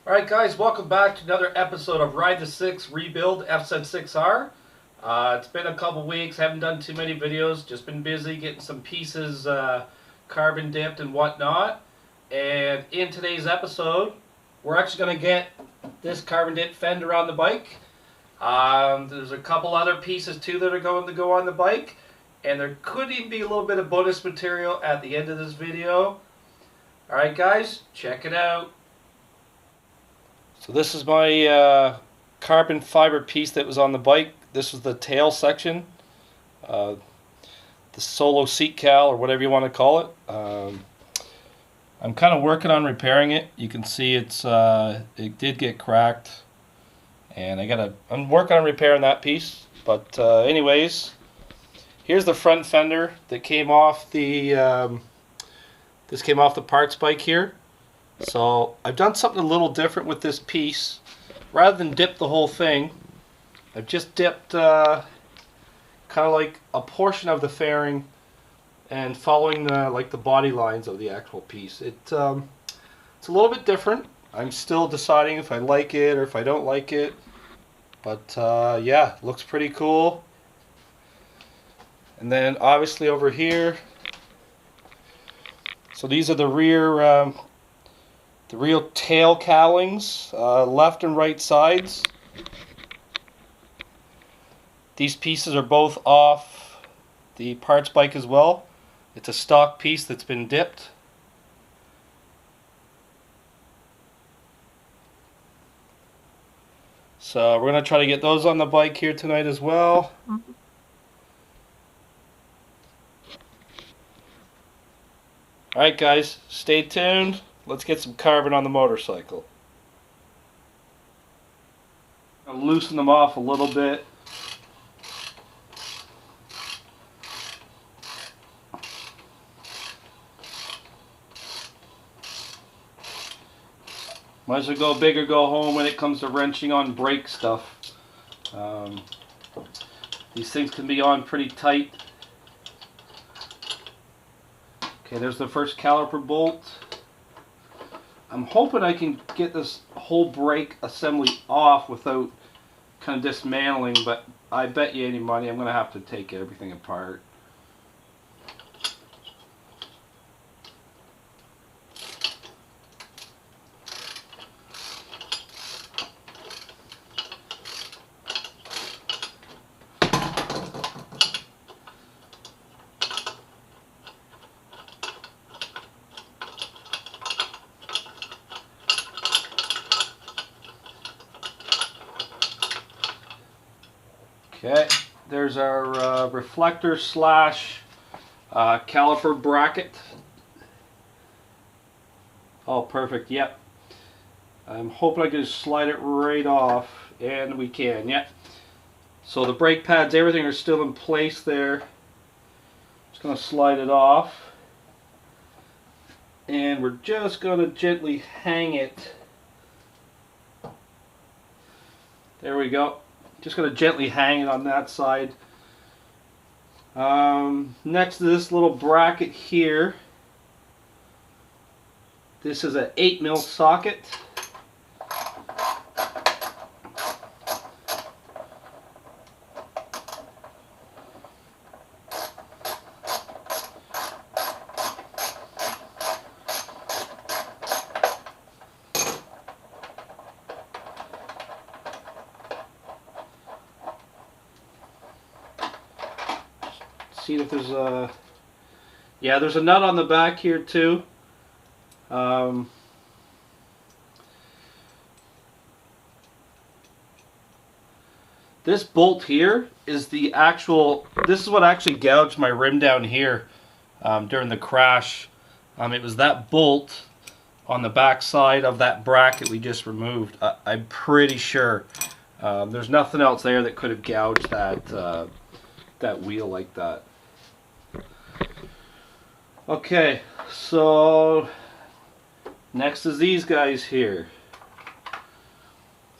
Alright guys, welcome back to another episode of RideThe6 Rebuild FZ6R. It's been a couple weeks, haven't done too many videos, just been busy getting some pieces carbon dipped and whatnot. And in today's episode, we're actually going to get this carbon dipped fender on the bike. There's a couple other pieces too that are going to go on the bike. And there could even be a little bit of bonus material at the end of this video. Alright guys, check it out. So this is my carbon fiber piece that was on the bike. This was the tail section, the solo seat cowl or whatever you want to call it. I'm kind of working on repairing it. You can see it did get cracked, and I'm working on repairing that piece. But anyways, here's the front fender that came off the this came off the parts bike here. So I've done something a little different with this piece. Rather than dip the whole thing, I've just dipped kind of like a portion of the fairing and following the body lines of the actual piece. It's a little bit different. I'm still deciding if I like it or if I don't like it, but yeah, looks pretty cool. And then obviously over here, so these are the rear tail cowlings, left and right sides. These pieces are both off the parts bike as well. It's a stock piece that's been dipped. So we're going to try to get those on the bike here tonight as well. Alright guys, stay tuned. Let's get some carbon on the motorcycle. I'll loosen them off a little bit. Might as well go big or go home when it comes to wrenching on brake stuff. These things can be on pretty tight. Okay, there's the first caliper bolt. I'm hoping I can get this whole brake assembly off without kind of dismantling, but I bet you any money I'm going to have to take everything apart. Okay, there's our reflector slash caliper bracket. Oh, perfect, yep. I'm hoping I can just slide it right off, and we can, yep. So the brake pads, everything are still in place there. Just going to slide it off. And we're just going to gently hang it. There we go. Just going to gently hang it on that side. Next to this little bracket here, this is an 8mm socket. See if there's a, yeah, there's a nut on the back here too. This bolt here is the actual, this is what actually gouged my rim down here during the crash. It was that bolt on the back side of that bracket we just removed. I'm pretty sure there's nothing else there that could have gouged that wheel like that. Okay, so next is these guys here.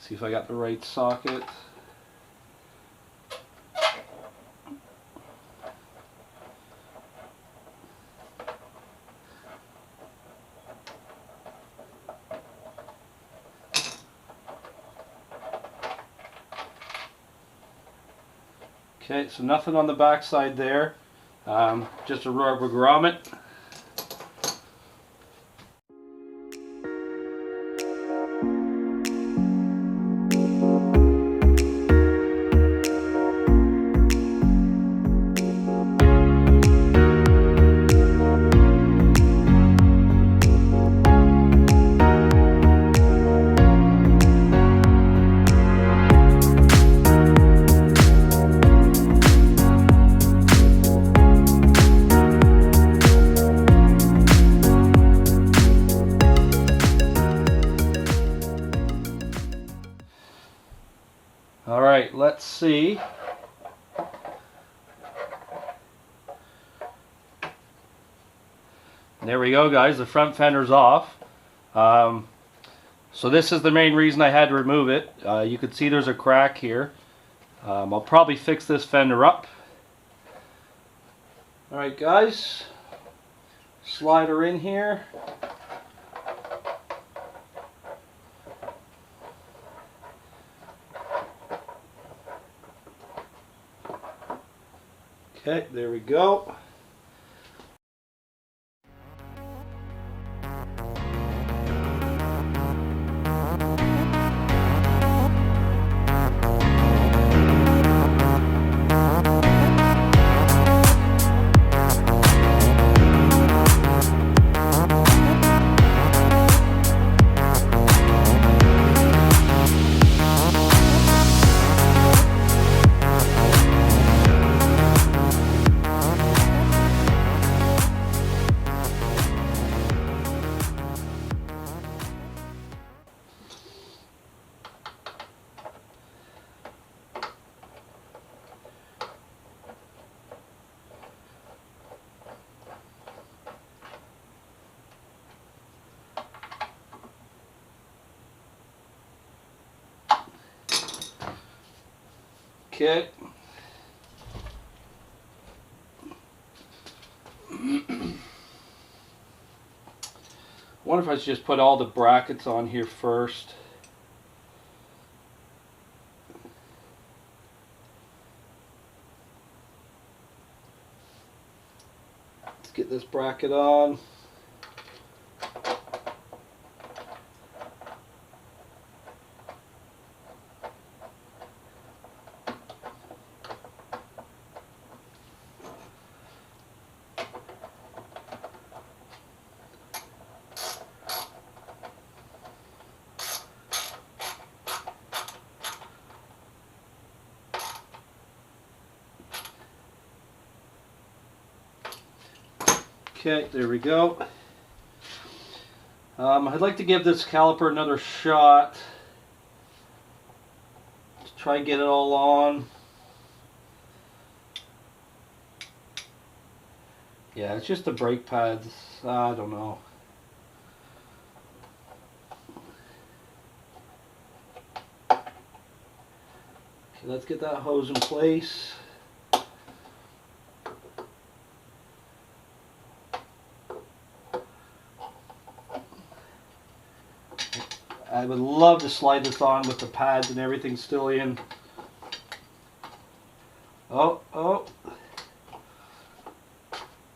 See if I got the right socket. Okay, so nothing on the back side there, just a rubber grommet. Alright, let's see. There we go, guys. The front fender's off. So this is the main reason I had to remove it. You can see there's a crack here. I'll probably fix this fender up. Alright, guys. Slide her in here. Okay, there we go. Okay. Wonder if I should just put all the brackets on here first. Let's get this bracket on. Okay, there we go. I'd like to give this caliper another shot. Let's try and get it all on. Yeah, it's just the brake pads. I don't know. Okay, let's get that hose in place. I would love to slide this on with the pads and everything still in. Oh, oh.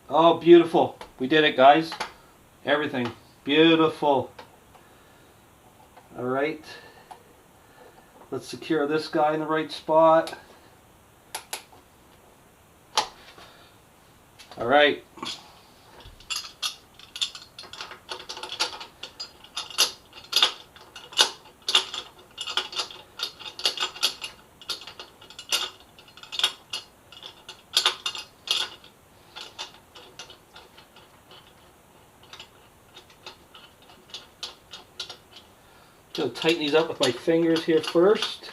Oh, beautiful. We did it, guys. Everything. Beautiful. Alright. Let's secure this guy in the right spot. Alright. I'm going to tighten these up with my fingers here first.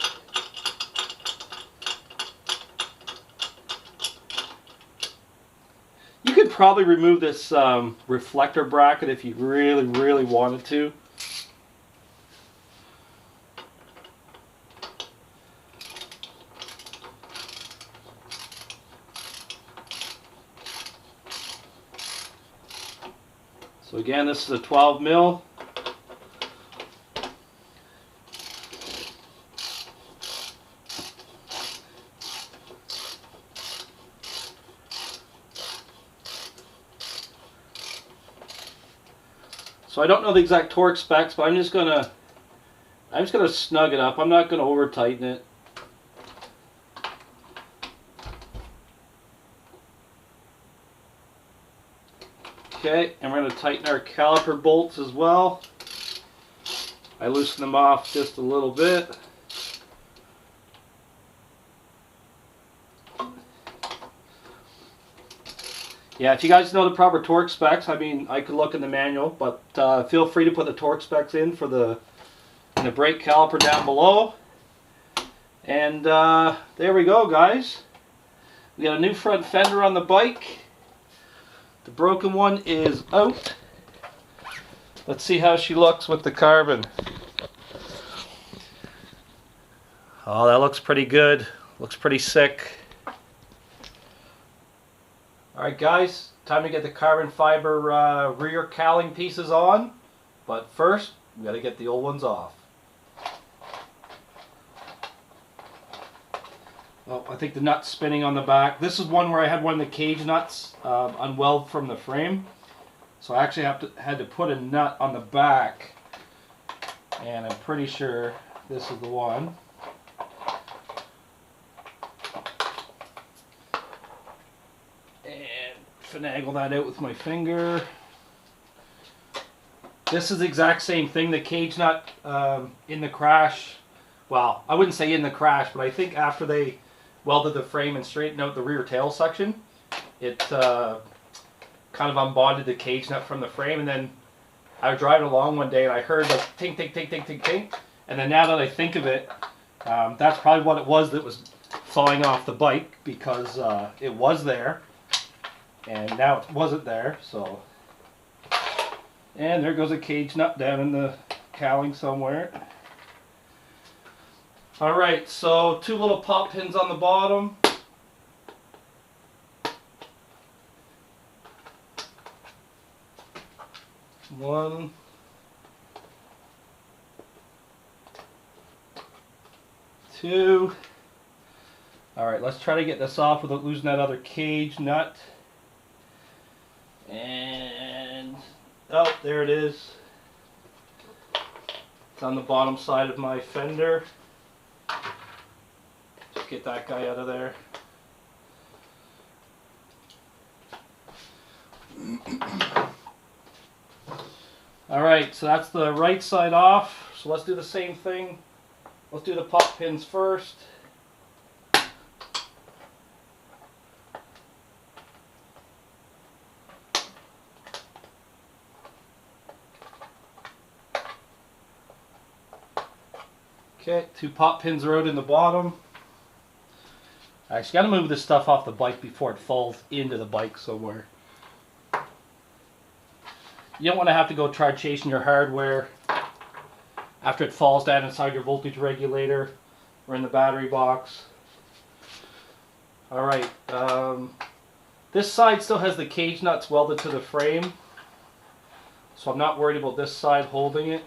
You could probably remove this reflector bracket if you really wanted to. So again, this is a 12 mil. So I don't know the exact torque specs, but I'm just gonna snug it up. I'm not gonna over tighten it. Okay, and we're going to tighten our caliper bolts as well. I loosen them off just a little bit. Yeah, if you guys know the proper torque specs, I mean, I could look in the manual, but feel free to put the torque specs in for the brake caliper down below. And there we go, guys. We got a new front fender on the bike. The broken one is out. Let's see how she looks with the carbon. Oh, that looks pretty good. Looks pretty sick. Alright guys, time to get the carbon fiber rear cowling pieces on. But first, we got to get the old ones off. Oh, I think the nut's spinning on the back. This is one where I had one of the cage nuts unweld from the frame. So I actually had to put a nut on the back. And I'm pretty sure this is the one. And finagle that out with my finger. This is the exact same thing. The cage nut in the crash. Well, I wouldn't say in the crash, but I think after they welded the frame and straightened out the rear tail section, it kind of unbonded the cage nut from the frame. And then I was driving along one day and I heard like tink, tink, tink, tink, tink, tink. And then now that I think of it, that's probably what it was that was falling off the bike, because it was there and now it wasn't there. So, and there goes a cage nut down in the cowling somewhere. Alright, so 2 little pop pins on the bottom. One. Two. Alright, let's try to get this off without losing that other cage nut. And, oh, there it is. It's on the bottom side of my fender. Just get that guy out of there. Alright, so that's the right side off. So let's do the same thing. Let's do the pop pins first. Okay, 2 pop pins are out in the bottom. I actually got to move this stuff off the bike before it falls into the bike somewhere. You don't want to have to go try chasing your hardware after it falls down inside your voltage regulator or in the battery box. Alright, this side still has the cage nuts welded to the frame, so I'm not worried about this side holding it.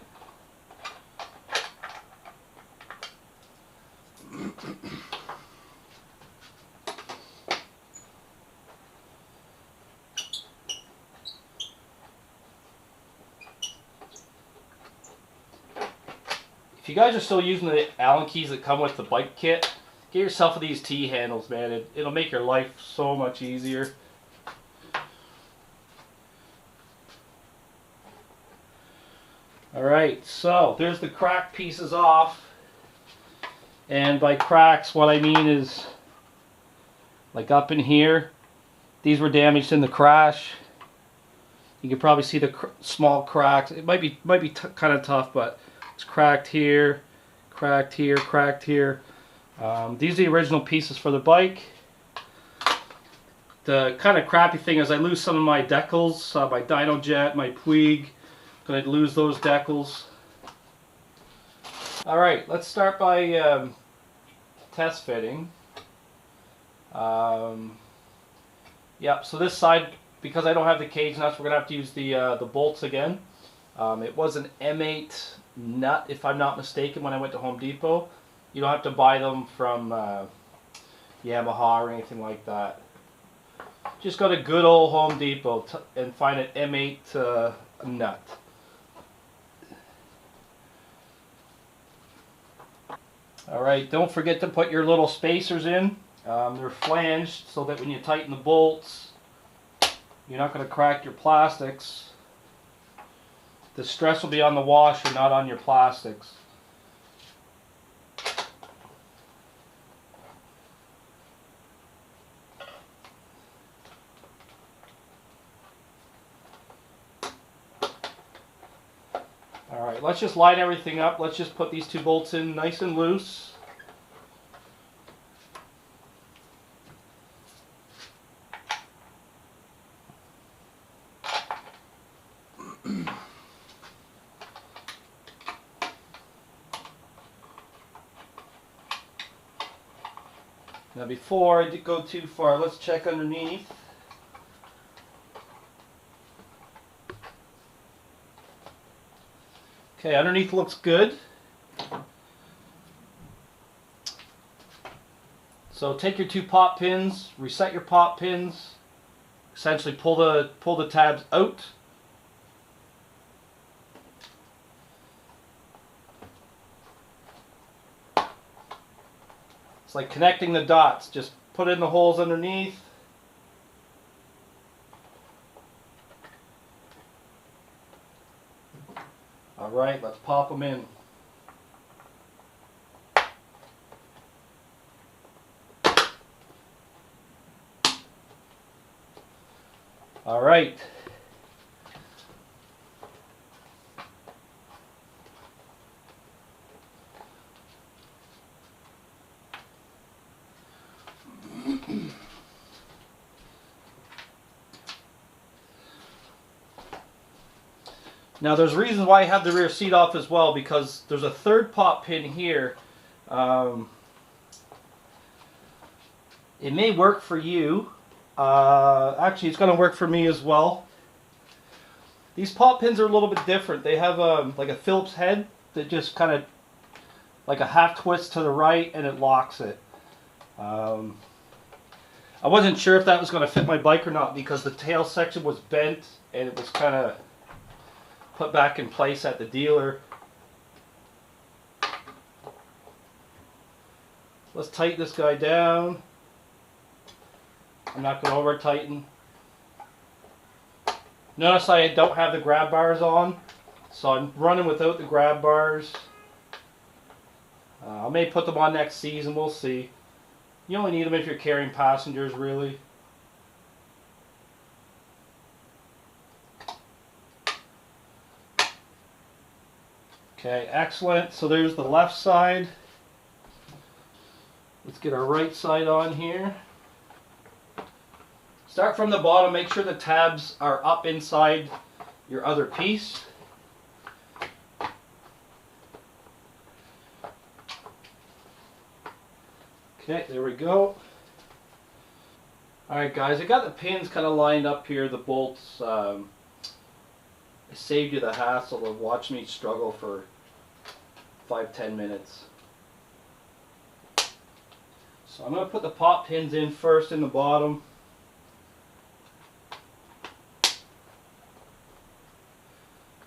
If you guys are still using the Allen keys that come with the bike kit, get yourself these T-handles, man. It'll make your life so much easier. Alright, so there's the crack pieces off. And by cracks, what I mean is, like up in here, these were damaged in the crash. You can probably see the small cracks. It might be kind of tough, but it's cracked here, cracked here, cracked here. These are the original pieces for the bike. The kind of crappy thing is I lose some of my decals, my dyno jet, my Puig. I'm going to lose those decals. Alright, let's start by test fitting. Yep, so this side, because I don't have the cage nuts, we're going to have to use the bolts again. It was an M8 nut, if I'm not mistaken, when I went to Home Depot. You don't have to buy them from Yamaha or anything like that. Just go to good old Home Depot and find an M8 nut. Alright, don't forget to put your little spacers in. They're flanged so that when you tighten the bolts, you're not going to crack your plastics. The stress will be on the washer, not on your plastics. Alright, let's just line everything up. Let's just put these two bolts in nice and loose. Now before I go too far, let's check underneath. Okay, underneath looks good. So take your two pop pins, reset your pop pins, essentially pull the tabs out. It's like connecting the dots. Just put in the holes underneath. Alright, let's pop them in. Alright. Now there's reasons why I have the rear seat off as well, because there's a third pop pin here. It may work for you. Actually, it's going to work for me as well. These pop pins are a little bit different. They have like a Phillips head that just kind of like a half twist to the right and it locks it. I wasn't sure if that was going to fit my bike or not because the tail section was bent and it was kind of put back in place at the dealer. Let's tighten this guy down. I'm not going to over tighten. Notice I don't have the grab bars on, so I'm running without the grab bars. I may put them on next season, we'll see. You only need them if you're carrying passengers, really. Okay, excellent. So there's the left side. Let's get our right side on here. Start from the bottom, make sure the tabs are up inside your other piece. Okay, there we go. Alright guys, I got the pins kind of lined up here, the bolts. I saved you the hassle of watching me struggle for 5-10 minutes. So I'm going to put the pop pins in first in the bottom.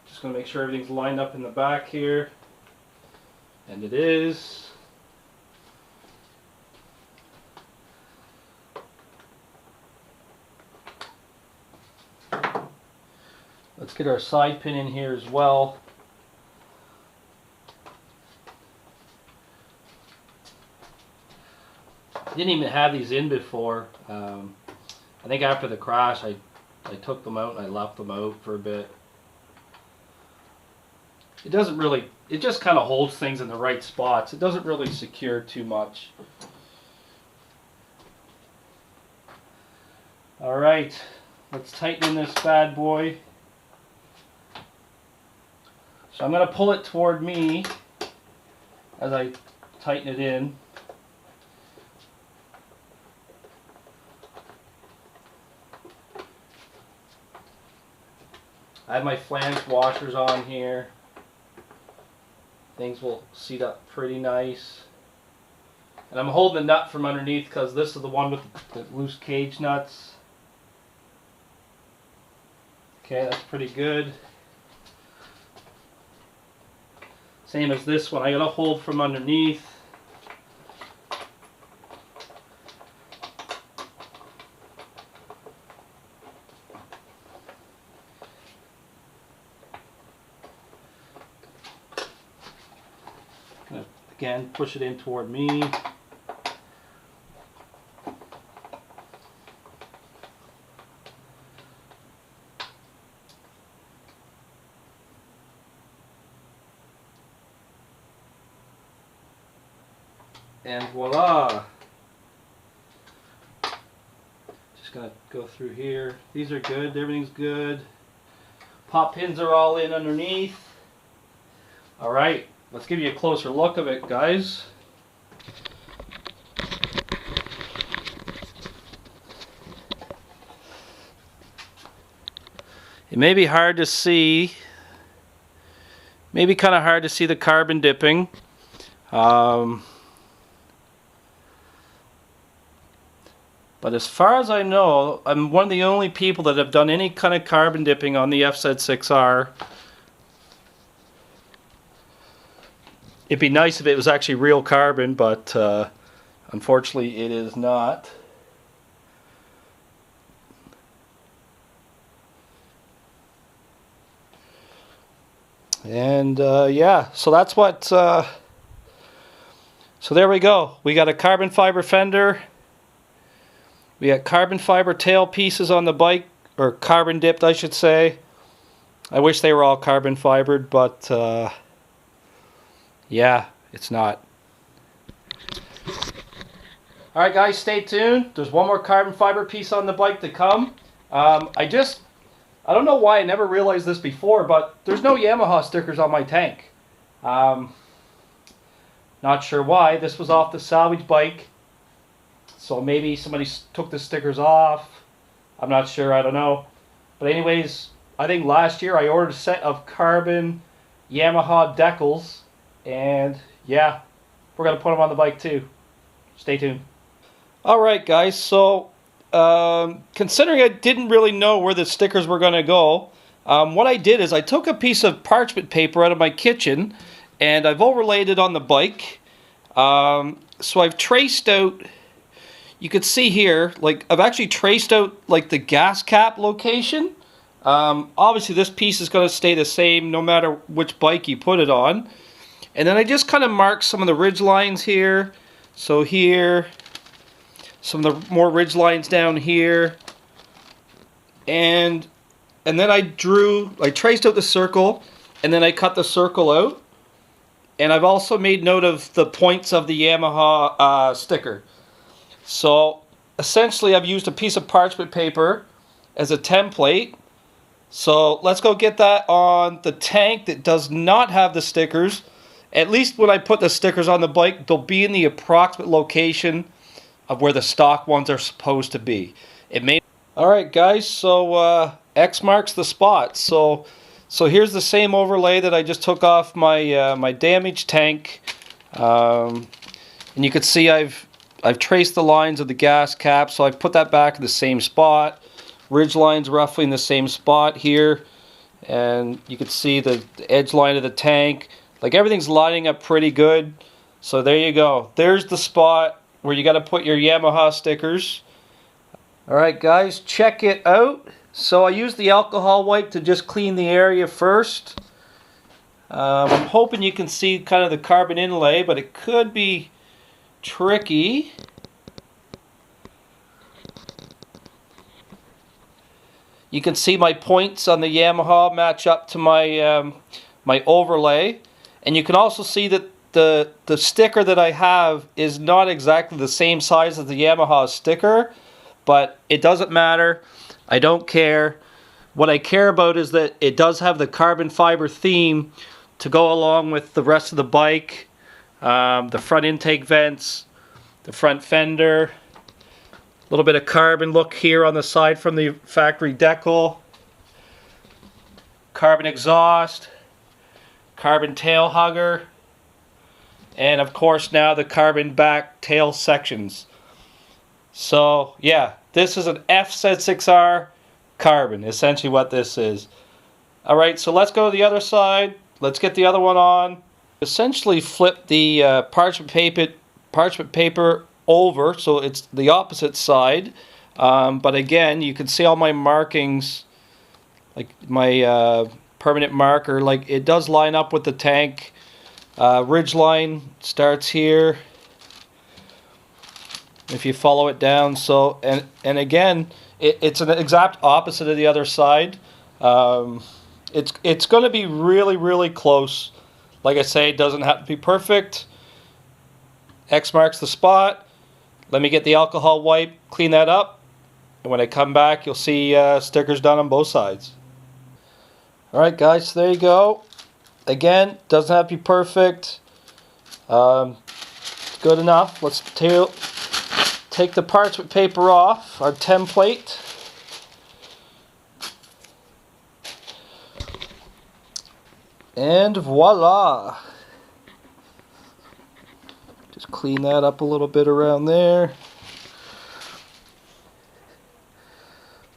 Just going to make sure everything's lined up in the back here. And it is. Let's get our side pin in here as well. I didn't even have these in before. I think after the crash I took them out and I left them out for a bit. It doesn't really, it just kind of holds things in the right spots. It doesn't really secure too much. Alright, let's tighten in this bad boy. So I'm going to pull it toward me as I tighten it in. I have my flange washers on here. Things will seat up pretty nice. And I'm holding the nut from underneath because this is the one with the loose cage nuts. Okay, that's pretty good. Same as this one, I gotta hold from underneath. Gonna, again, push it in toward me. And voila! Just gonna go through here. These are good, everything's good. Pop pins are all in underneath. Alright, let's give you a closer look of it, guys. It may be hard to see, maybe kind of hard to see the carbon dipping. But as far as I know, I'm one of the only people that have done any kind of carbon dipping on the FZ6R. It'd be nice if it was actually real carbon, but unfortunately it is not. And yeah, so that's what, so there we go. We got a carbon fiber fender. We got carbon fiber tail pieces on the bike, or carbon dipped I should say. I wish they were all carbon fibered, but yeah, it's not. Alright guys, stay tuned. There's one more carbon fiber piece on the bike to come. I don't know why I never realized this before, but there's no Yamaha stickers on my tank. Not sure why. This was off the salvage bike. So maybe somebody took the stickers off. I'm not sure, I don't know. But anyways, I think last year I ordered a set of carbon Yamaha decals. And yeah, we're going to put them on the bike too. Stay tuned. Alright guys, so considering I didn't really know where the stickers were going to go, what I did is I took a piece of parchment paper out of my kitchen and I've overlaid it on the bike. So I've traced out, you can see here, like I've actually traced out like the gas cap location. Obviously this piece is going to stay the same no matter which bike you put it on. And then I just kind of marked some of the ridge lines here. So here, some of the more ridge lines down here. And then I traced out the circle, and then I cut the circle out. And I've also made note of the points of the Yamaha sticker. So essentially I've used a piece of parchment paper as a template. So let's go get that on the tank that does not have the stickers. At least when I put the stickers on the bike, they'll be in the approximate location of where the stock ones are supposed to be. Alright guys, so X marks the spot. So here's the same overlay that I just took off my my damaged tank. And you can see I've traced the lines of the gas cap, so I've put that back in the same spot. Ridge lines roughly in the same spot here. And you can see the edge line of the tank. Like everything's lining up pretty good. So there you go. There's the spot where you got to put your Yamaha stickers. Alright guys, check it out. So I used the alcohol wipe to just clean the area first. I'm hoping you can see kind of the carbon inlay, but it could be tricky. You can see my points on the Yamaha match up to my my overlay. And you can also see that the sticker that I have is not exactly the same size as the Yamaha sticker, but it doesn't matter. I don't care. What I care about is that it does have the carbon fiber theme to go along with the rest of the bike. The front intake vents, the front fender, a little bit of carbon look here on the side from the factory decal, carbon exhaust, carbon tail hugger, and of course now the carbon back tail sections. So yeah, this is an FZ6R carbon, essentially what this is. Alright, so let's go to the other side. Let's get the other one on. Essentially flip the parchment paper over so it's the opposite side. But again, you can see all my markings, like my permanent marker, like it does line up with the tank. Ridge line starts here. If you follow it down, so and again, it's an exact opposite of the other side. It's going to be really close. Like I say, it doesn't have to be perfect. X marks the spot. Let me get the alcohol wipe, clean that up, and when I come back, you'll see stickers done on both sides. Alright guys, so there you go. Again, doesn't have to be perfect. Good enough. Let's take the parts with paper off, our template. And voila! Just clean that up a little bit around there.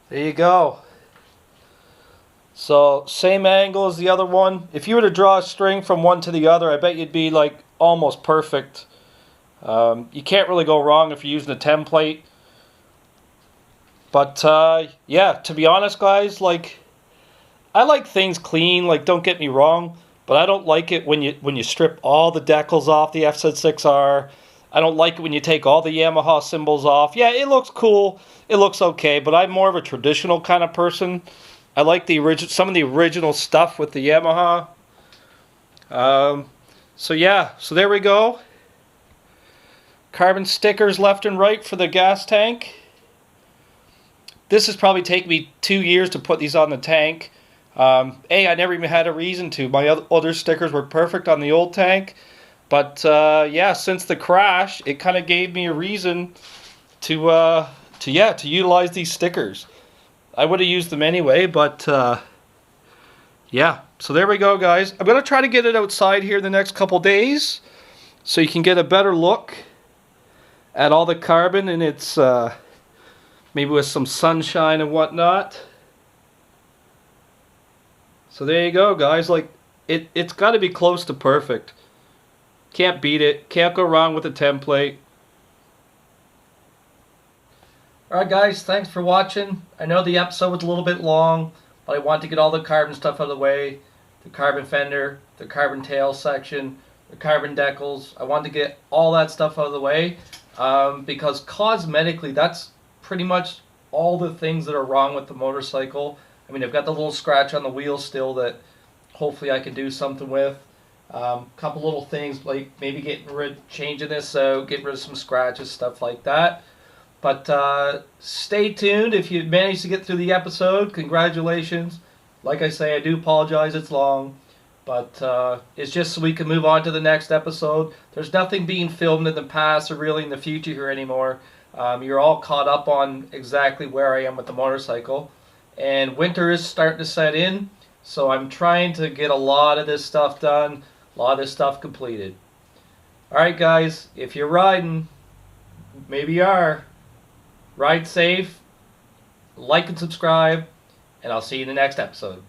There you go. So, same angle as the other one. If you were to draw a string from one to the other, I bet you'd be like almost perfect. You can't really go wrong if you're using a template. But yeah, to be honest guys, like, I like things clean, like, don't get me wrong, but I don't like it when you strip all the decals off the FZ6R. I don't like it when you take all the Yamaha symbols off. Yeah, it looks cool, it looks okay, but I'm more of a traditional kind of person. I like some of the original stuff with the Yamaha. So yeah, so there we go. Carbon stickers left and right for the gas tank. This has probably taken me 2 years to put these on the tank. I never even had a reason to. My other stickers were perfect on the old tank. But yeah, since the crash, it kind of gave me a reason to utilize these stickers. I would have used them anyway, but yeah. So there we go, guys. I'm going to try to get it outside here the next couple days so you can get a better look at all the carbon and its maybe with some sunshine and whatnot. So there you go, guys. Like, it's got to be close to perfect. Can't beat it. Can't go wrong with the template. Alright guys, thanks for watching. I know the episode was a little bit long, but I wanted to get all the carbon stuff out of the way. The carbon fender, the carbon tail section, the carbon decals. I wanted to get all that stuff out of the way because cosmetically that's pretty much all the things that are wrong with the motorcycle. I mean, I've got the little scratch on the wheel still that hopefully I can do something with. Couple little things like maybe changing this out, getting rid of some scratches, stuff like that. But stay tuned. If you managed to get through the episode, congratulations. Like I say, I do apologize it's long, but it's just so we can move on to the next episode. There's nothing being filmed in the past or really in the future here anymore. You're all caught up on exactly where I am with the motorcycle. And winter is starting to set in, so I'm trying to get a lot of this stuff done, a lot of this stuff completed. Alright guys, if you're riding, maybe you are, ride safe, like and subscribe, and I'll see you in the next episode.